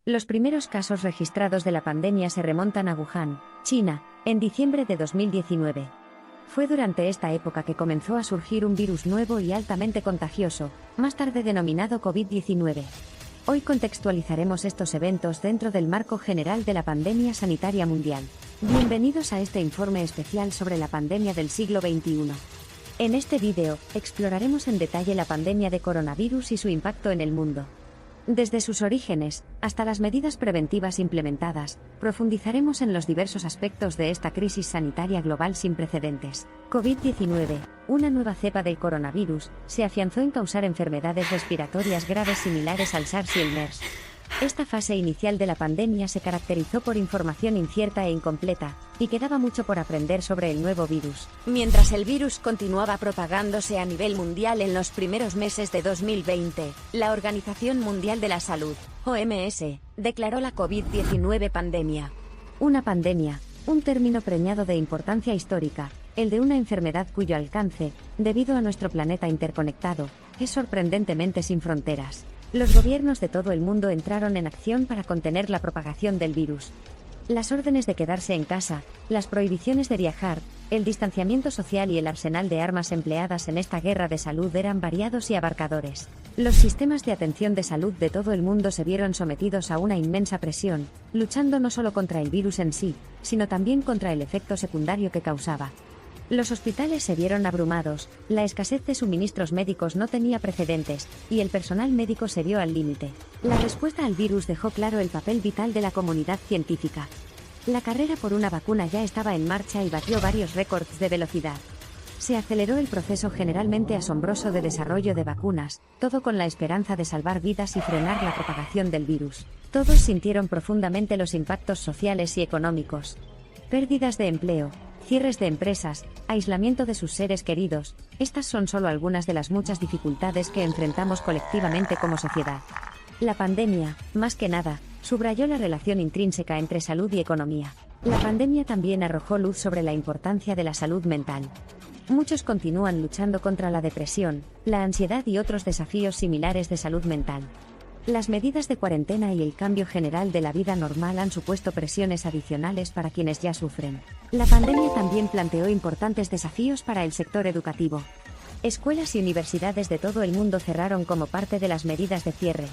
Los primeros casos registrados de la pandemia se remontan a Wuhan, China, en diciembre de 2019. Fue durante esta época que comenzó a surgir un virus nuevo y altamente contagioso, más tarde denominado COVID-19. Hoy contextualizaremos estos eventos dentro del marco general de la pandemia sanitaria mundial. Bienvenidos a este informe especial sobre la pandemia del siglo XXI. En este vídeo, exploraremos en detalle la pandemia de coronavirus y su impacto en el mundo. Desde sus orígenes, hasta las medidas preventivas implementadas, profundizaremos en los diversos aspectos de esta crisis sanitaria global sin precedentes. COVID-19, una nueva cepa del coronavirus, se afianzó en causar enfermedades respiratorias graves similares al SARS y el MERS. Esta fase inicial de la pandemia se caracterizó por información incierta e incompleta, y quedaba mucho por aprender sobre el nuevo virus. Mientras el virus continuaba propagándose a nivel mundial en los primeros meses de 2020, la Organización Mundial de la Salud, OMS, declaró la COVID-19 pandemia. Una pandemia, un término preñado de importancia histórica, el de una enfermedad cuyo alcance, debido a nuestro planeta interconectado, es sorprendentemente sin fronteras. Los gobiernos de todo el mundo entraron en acción para contener la propagación del virus. Las órdenes de quedarse en casa, las prohibiciones de viajar, el distanciamiento social y el arsenal de armas empleadas en esta guerra de salud eran variados y abarcadores. Los sistemas de atención de salud de todo el mundo se vieron sometidos a una inmensa presión, luchando no solo contra el virus en sí, sino también contra el efecto secundario que causaba. Los hospitales se vieron abrumados, la escasez de suministros médicos no tenía precedentes, y el personal médico se vio al límite. La respuesta al virus dejó claro el papel vital de la comunidad científica. La carrera por una vacuna ya estaba en marcha y batió varios récords de velocidad. Se aceleró el proceso generalmente asombroso de desarrollo de vacunas, todo con la esperanza de salvar vidas y frenar la propagación del virus. Todos sintieron profundamente los impactos sociales y económicos. Pérdidas de empleo, cierres de empresas, aislamiento de sus seres queridos, estas son solo algunas de las muchas dificultades que enfrentamos colectivamente como sociedad. La pandemia, más que nada, subrayó la relación intrínseca entre salud y economía. La pandemia también arrojó luz sobre la importancia de la salud mental. Muchos continúan luchando contra la depresión, la ansiedad y otros desafíos similares de salud mental. Las medidas de cuarentena y el cambio general de la vida normal han supuesto presiones adicionales para quienes ya sufren. La pandemia también planteó importantes desafíos para el sector educativo. Escuelas y universidades de todo el mundo cerraron como parte de las medidas de cierre.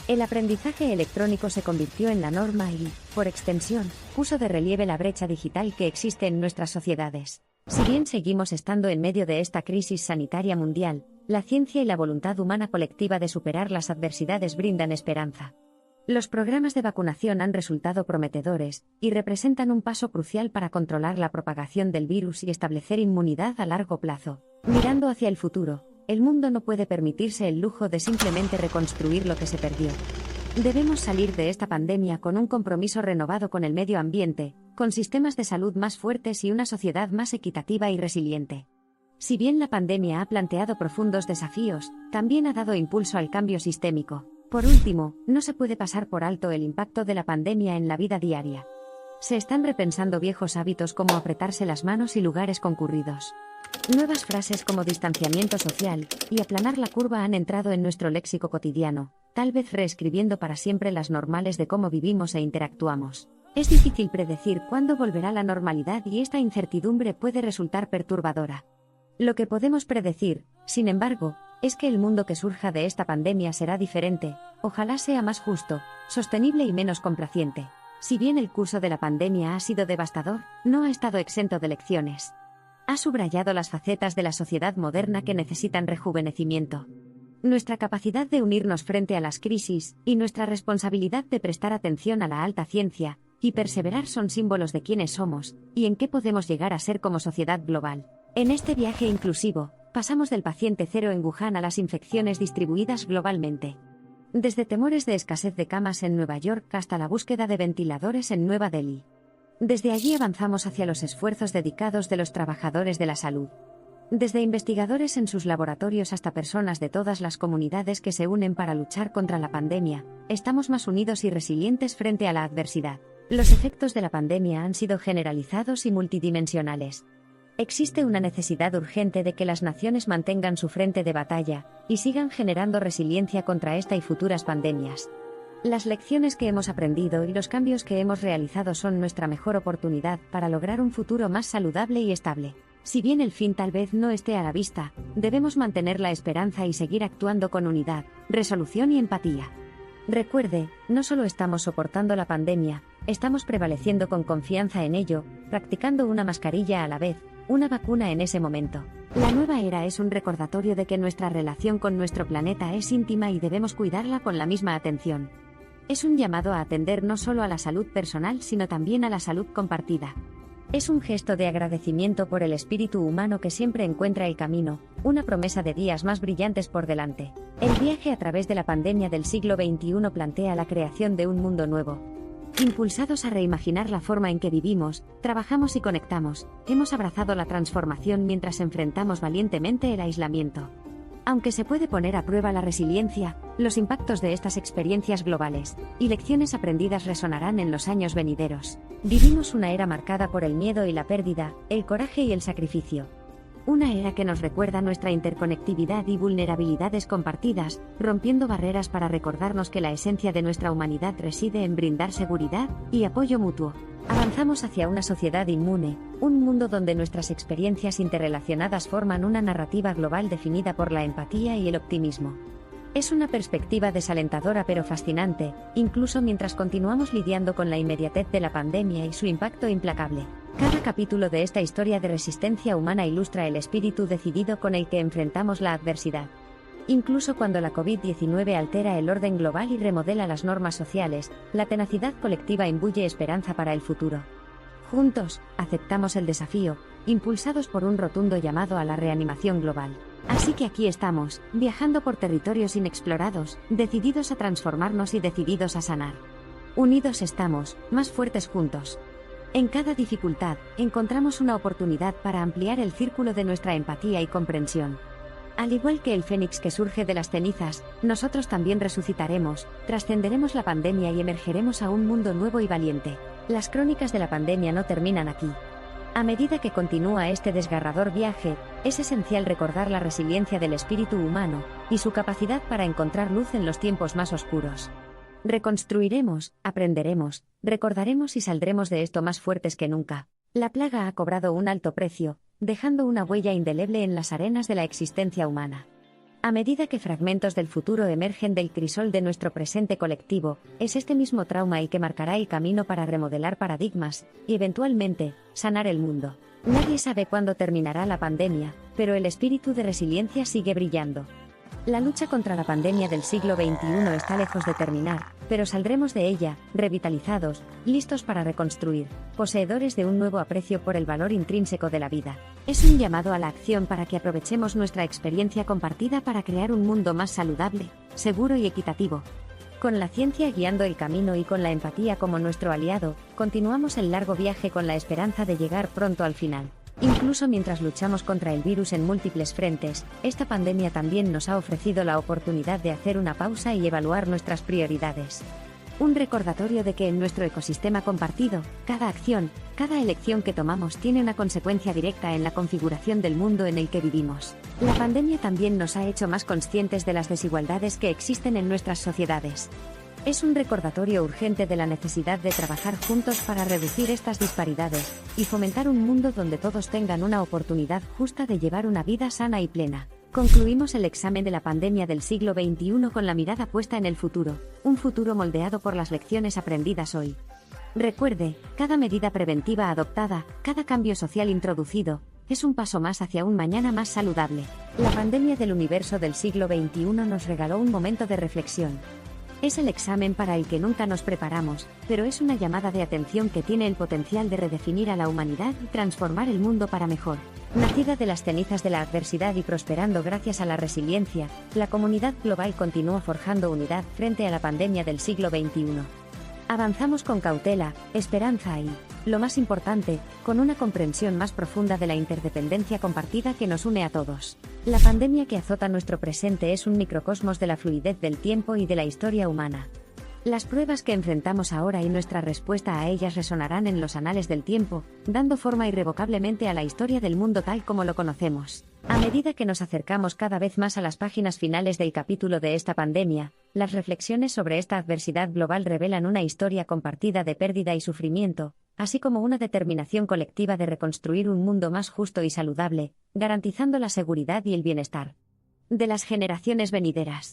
El aprendizaje electrónico se convirtió en la norma y, por extensión, puso de relieve la brecha digital que existe en nuestras sociedades. Si bien seguimos estando en medio de esta crisis sanitaria mundial, la ciencia y la voluntad humana colectiva de superar las adversidades brindan esperanza. Los programas de vacunación han resultado prometedores, y representan un paso crucial para controlar la propagación del virus y establecer inmunidad a largo plazo. Mirando hacia el futuro, el mundo no puede permitirse el lujo de simplemente reconstruir lo que se perdió. Debemos salir de esta pandemia con un compromiso renovado con el medio ambiente, con sistemas de salud más fuertes y una sociedad más equitativa y resiliente. Si bien la pandemia ha planteado profundos desafíos, también ha dado impulso al cambio sistémico. Por último, no se puede pasar por alto el impacto de la pandemia en la vida diaria. Se están repensando viejos hábitos como apretarse las manos y lugares concurridos. Nuevas frases como distanciamiento social y aplanar la curva han entrado en nuestro léxico cotidiano, tal vez reescribiendo para siempre las normales de cómo vivimos e interactuamos. Es difícil predecir cuándo volverá la normalidad y esta incertidumbre puede resultar perturbadora. Lo que podemos predecir, sin embargo, es que el mundo que surja de esta pandemia será diferente, ojalá sea más justo, sostenible y menos complaciente. Si bien el curso de la pandemia ha sido devastador, no ha estado exento de lecciones. Ha subrayado las facetas de la sociedad moderna que necesitan rejuvenecimiento. Nuestra capacidad de unirnos frente a las crisis, y nuestra responsabilidad de prestar atención a la alta ciencia, y perseverar son símbolos de quiénes somos, y en qué podemos llegar a ser como sociedad global. En este viaje inclusivo, pasamos del paciente cero en Wuhan a las infecciones distribuidas globalmente. Desde temores de escasez de camas en Nueva York hasta la búsqueda de ventiladores en Nueva Delhi. Desde allí avanzamos hacia los esfuerzos dedicados de los trabajadores de la salud. Desde investigadores en sus laboratorios hasta personas de todas las comunidades que se unen para luchar contra la pandemia, estamos más unidos y resilientes frente a la adversidad. Los efectos de la pandemia han sido generalizados y multidimensionales. Existe una necesidad urgente de que las naciones mantengan su frente de batalla y sigan generando resiliencia contra esta y futuras pandemias. Las lecciones que hemos aprendido y los cambios que hemos realizado son nuestra mejor oportunidad para lograr un futuro más saludable y estable. Si bien el fin tal vez no esté a la vista, debemos mantener la esperanza y seguir actuando con unidad, resolución y empatía. Recuerde, no solo estamos soportando la pandemia, estamos prevaleciendo con confianza en ello, practicando una mascarilla a la vez, una vacuna en ese momento. La nueva era es un recordatorio de que nuestra relación con nuestro planeta es íntima y debemos cuidarla con la misma atención. Es un llamado a atender no solo a la salud personal sino también a la salud compartida. Es un gesto de agradecimiento por el espíritu humano que siempre encuentra el camino, una promesa de días más brillantes por delante. El viaje a través de la pandemia del siglo XXI plantea la creación de un mundo nuevo. Impulsados a reimaginar la forma en que vivimos, trabajamos y conectamos, hemos abrazado la transformación mientras enfrentamos valientemente el aislamiento. Aunque se puede poner a prueba la resiliencia, los impactos de estas experiencias globales y lecciones aprendidas resonarán en los años venideros. Vivimos una era marcada por el miedo y la pérdida, el coraje y el sacrificio. Una era que nos recuerda nuestra interconectividad y vulnerabilidades compartidas, rompiendo barreras para recordarnos que la esencia de nuestra humanidad reside en brindar seguridad y apoyo mutuo. Avanzamos hacia una sociedad inmune, un mundo donde nuestras experiencias interrelacionadas forman una narrativa global definida por la empatía y el optimismo. Es una perspectiva desalentadora pero fascinante, incluso mientras continuamos lidiando con la inmediatez de la pandemia y su impacto implacable. Cada capítulo de esta historia de resistencia humana ilustra el espíritu decidido con el que enfrentamos la adversidad. Incluso cuando la COVID-19 altera el orden global y remodela las normas sociales, la tenacidad colectiva imbuye esperanza para el futuro. Juntos, aceptamos el desafío, impulsados por un rotundo llamado a la reanimación global. Así que aquí estamos, viajando por territorios inexplorados, decididos a transformarnos y decididos a sanar. Unidos estamos, más fuertes juntos. En cada dificultad, encontramos una oportunidad para ampliar el círculo de nuestra empatía y comprensión. Al igual que el fénix que surge de las cenizas, nosotros también resucitaremos, trascenderemos la pandemia y emergeremos a un mundo nuevo y valiente. Las crónicas de la pandemia no terminan aquí. A medida que continúa este desgarrador viaje, es esencial recordar la resiliencia del espíritu humano y su capacidad para encontrar luz en los tiempos más oscuros. Reconstruiremos, aprenderemos, recordaremos y saldremos de esto más fuertes que nunca. La plaga ha cobrado un alto precio, dejando una huella indeleble en las arenas de la existencia humana. A medida que fragmentos del futuro emergen del crisol de nuestro presente colectivo, es este mismo trauma el que marcará el camino para remodelar paradigmas y, eventualmente, sanar el mundo. Nadie sabe cuándo terminará la pandemia, pero el espíritu de resiliencia sigue brillando. La lucha contra la pandemia del siglo XXI está lejos de terminar, pero saldremos de ella, revitalizados, listos para reconstruir, poseedores de un nuevo aprecio por el valor intrínseco de la vida. Es un llamado a la acción para que aprovechemos nuestra experiencia compartida para crear un mundo más saludable, seguro y equitativo. Con la ciencia guiando el camino y con la empatía como nuestro aliado, continuamos el largo viaje con la esperanza de llegar pronto al final. Incluso mientras luchamos contra el virus en múltiples frentes, esta pandemia también nos ha ofrecido la oportunidad de hacer una pausa y evaluar nuestras prioridades. Un recordatorio de que en nuestro ecosistema compartido, cada acción, cada elección que tomamos tiene una consecuencia directa en la configuración del mundo en el que vivimos. La pandemia también nos ha hecho más conscientes de las desigualdades que existen en nuestras sociedades. Es un recordatorio urgente de la necesidad de trabajar juntos para reducir estas disparidades y fomentar un mundo donde todos tengan una oportunidad justa de llevar una vida sana y plena. Concluimos el examen de la pandemia del siglo XXI con la mirada puesta en el futuro, un futuro moldeado por las lecciones aprendidas hoy. Recuerde, cada medida preventiva adoptada, cada cambio social introducido, es un paso más hacia un mañana más saludable. La pandemia del universo del siglo XXI nos regaló un momento de reflexión. Es el examen para el que nunca nos preparamos, pero es una llamada de atención que tiene el potencial de redefinir a la humanidad y transformar el mundo para mejor. Nacida de las cenizas de la adversidad y prosperando gracias a la resiliencia, la comunidad global continúa forjando unidad frente a la pandemia del siglo XXI. Avanzamos con cautela, esperanza y, lo más importante, con una comprensión más profunda de la interdependencia compartida que nos une a todos. La pandemia que azota nuestro presente es un microcosmos de la fluidez del tiempo y de la historia humana. Las pruebas que enfrentamos ahora y nuestra respuesta a ellas resonarán en los anales del tiempo, dando forma irrevocablemente a la historia del mundo tal como lo conocemos. A medida que nos acercamos cada vez más a las páginas finales del capítulo de esta pandemia, las reflexiones sobre esta adversidad global revelan una historia compartida de pérdida y sufrimiento, así como una determinación colectiva de reconstruir un mundo más justo y saludable, garantizando la seguridad y el bienestar de las generaciones venideras.